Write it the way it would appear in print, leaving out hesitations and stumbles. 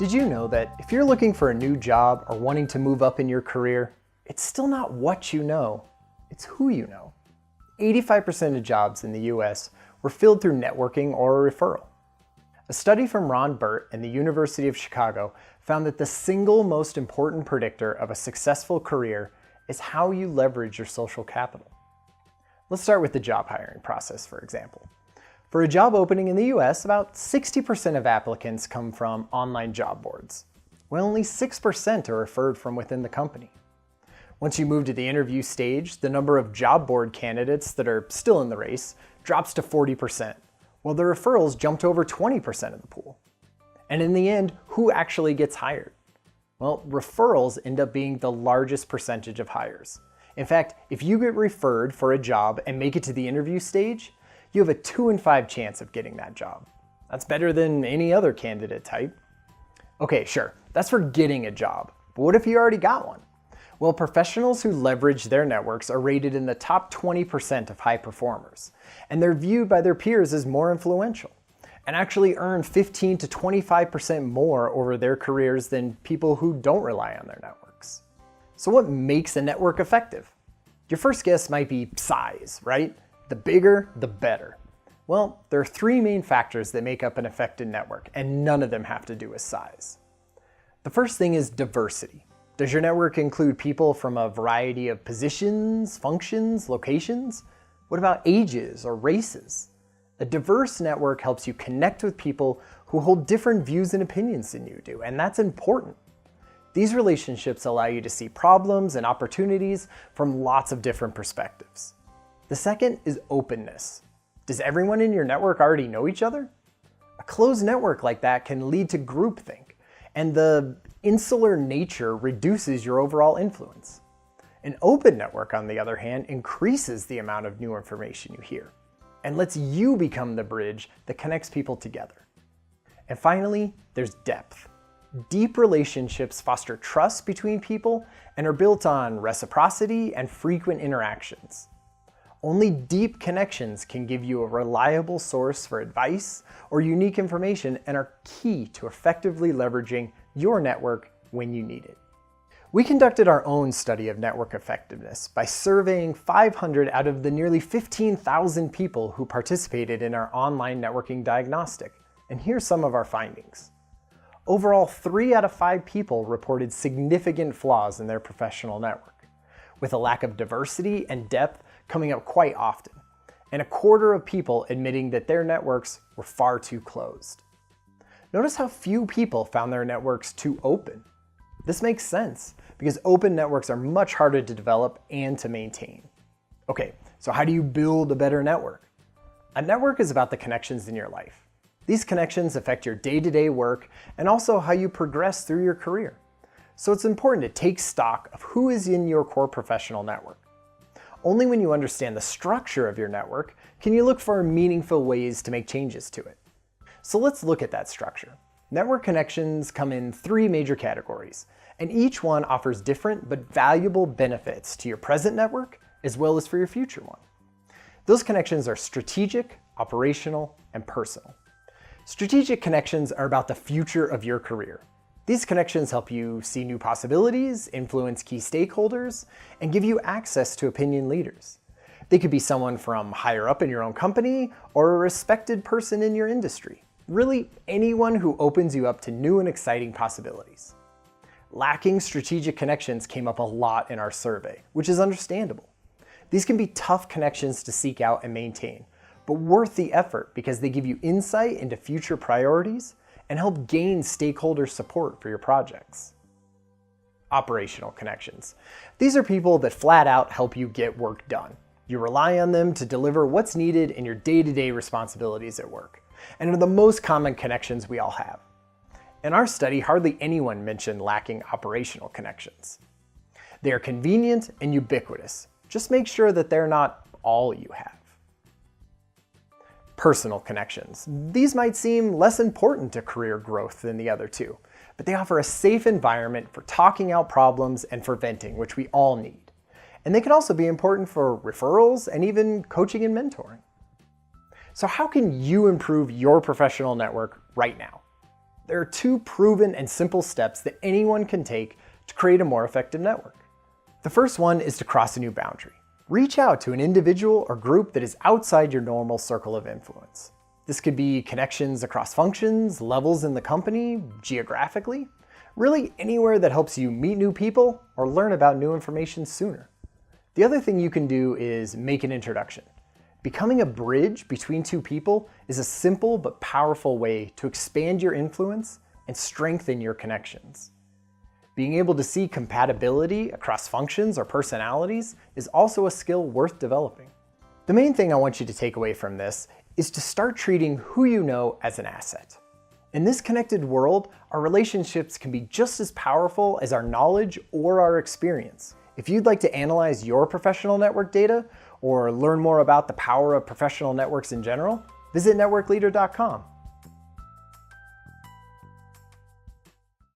Did you know that if you're looking for a new job or wanting to move up in your career, it's still not what you know, it's who you know. 85% of jobs in the US were filled through networking or a referral. A study from Ron Burt and the University of Chicago found that the single most important predictor of a successful career is how you leverage your social capital. Let's start with the job hiring process, for example. For a job opening in the US, about 60% of applicants come from online job boards, while only 6% are referred from within the company. Once you move to the interview stage, the number of job board candidates that are still in the race drops to 40%, while the referrals jump to over 20% of the pool. And in the end, who actually gets hired? Well, referrals end up being the largest percentage of hires. In fact, if you get referred for a job and make it to the interview stage, you have a 2 in 5 chance of getting that job. That's better than any other candidate type. Okay, sure, that's for getting a job, but what if you already got one? Well, professionals who leverage their networks are rated in the top 20% of high performers, and they're viewed by their peers as more influential, and actually earn 15 to 25% more over their careers than people who don't rely on their networks. So what makes a network effective? Your first guess might be size, right? The bigger, the better. Well, there are 3 main factors that make up an effective network, and none of them have to do with size. The first thing is diversity. Does your network include people from a variety of positions, functions, locations? What about ages or races? A diverse network helps you connect with people who hold different views and opinions than you do, and that's important. These relationships allow you to see problems and opportunities from lots of different perspectives. The second is openness. Does everyone in your network already know each other? A closed network like that can lead to groupthink, and the insular nature reduces your overall influence. An open network, on the other hand, increases the amount of new information you hear and lets you become the bridge that connects people together. And finally, there's depth. Deep relationships foster trust between people and are built on reciprocity and frequent interactions. Only deep connections can give you a reliable source for advice or unique information and are key to effectively leveraging your network when you need it. We conducted our own study of network effectiveness by surveying 500 out of the nearly 15,000 people who participated in our online networking diagnostic, and here's some of our findings. Overall, 3 out of 5 people reported significant flaws in their professional network, with a lack of diversity and depth coming up quite often, and 1/4 of people admitting that their networks were far too closed. Notice how few people found their networks too open. This makes sense, because open networks are much harder to develop and to maintain. Okay, so how do you build a better network? A network is about the connections in your life. These connections affect your day-to-day work and also how you progress through your career. So it's important to take stock of who is in your core professional network. Only when you understand the structure of your network can you look for meaningful ways to make changes to it. So let's look at that structure. Network connections come in 3 major categories, and each one offers different but valuable benefits to your present network as well as for your future one. Those connections are strategic, operational, and personal. Strategic connections are about the future of your career. These connections help you see new possibilities, influence key stakeholders, and give you access to opinion leaders. They could be someone from higher up in your own company or a respected person in your industry. Really, anyone who opens you up to new and exciting possibilities. Lacking strategic connections came up a lot in our survey, which is understandable. These can be tough connections to seek out and maintain, but worth the effort because they give you insight into future priorities and help gain stakeholder support for your projects. Operational connections. These are people that flat out help you get work done. You rely on them to deliver what's needed in your day-to-day responsibilities at work, and are the most common connections we all have. In our study, hardly anyone mentioned lacking operational connections. They are convenient and ubiquitous. Just make sure that they're not all you have. Personal connections. These might seem less important to career growth than the other 2, but they offer a safe environment for talking out problems and for venting, which we all need. And they can also be important for referrals and even coaching and mentoring. So how can you improve your professional network right now? There are two proven and simple steps that anyone can take to create a more effective network. The first one is to cross a new boundary. Reach out to an individual or group that is outside your normal circle of influence. This could be connections across functions, levels in the company, geographically, really anywhere that helps you meet new people or learn about new information sooner. The other thing you can do is make an introduction. Becoming a bridge between two people is a simple but powerful way to expand your influence and strengthen your connections. Being able to see compatibility across functions or personalities is also a skill worth developing. The main thing I want you to take away from this is to start treating who you know as an asset. In this connected world, our relationships can be just as powerful as our knowledge or our experience. If you'd like to analyze your professional network data or learn more about the power of professional networks in general, visit networkleader.com.